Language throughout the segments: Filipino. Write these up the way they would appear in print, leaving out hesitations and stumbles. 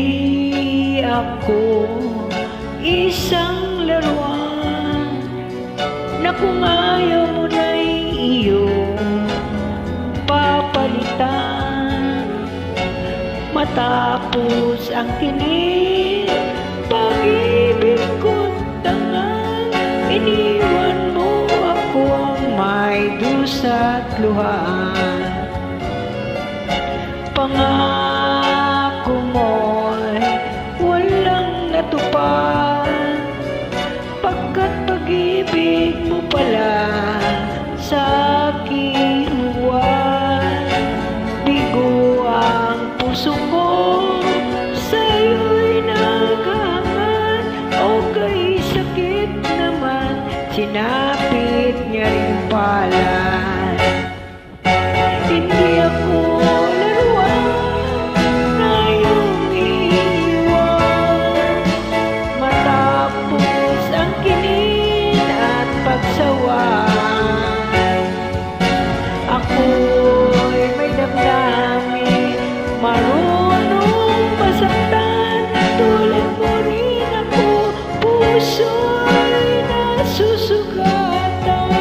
Hindi ako isang laruan na kung ayaw mo na'y iyong papalitan. Matapos ang tinig, pag-ibig ko't tangan, iniwan mo akong may dusa't luhaan. Pangako mo'y walang natupad, pagkat pag-ibig mo pala sa aking huwad. Bigo ang puso ko, sa'yo'y naghahangat, o kay sakit naman, sinapit niya rin pala. Hindi ako ako'y may damdamin, marunong masaktan, tulad mo rin ako, puso'y nasusugatan.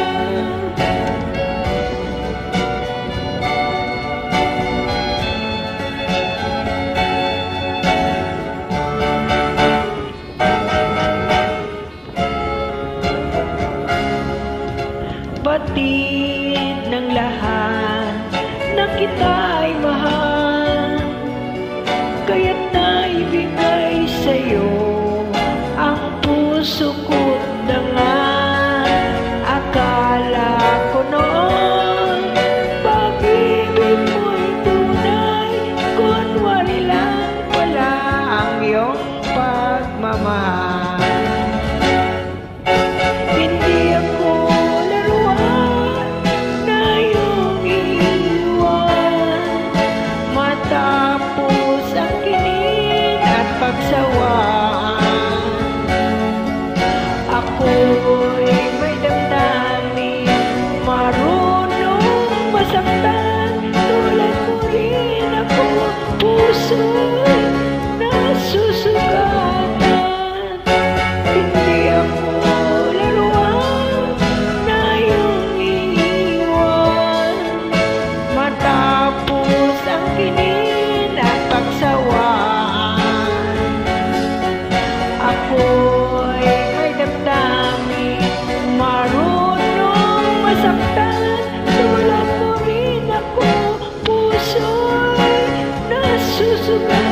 Batid ng lahat na kita'y mahal, kaya't naibigay sa'yo ang puso ko't dangal. Akala ko noon pag-ibig mo'y tunay, kunwari lang pala ang iyong pagmamahal. Hindi ako pagsawaan, ako'y may damdamin, marunong masaktan, tulad mo rin ako, puso'y nasusugatan. Hindi ako laruan na iyong iiwan, matapos ang kinin at pagsawaan. Ako'y may damdamin, marunong masaktan, tulad mo rin ako, puso'y nasusugatan.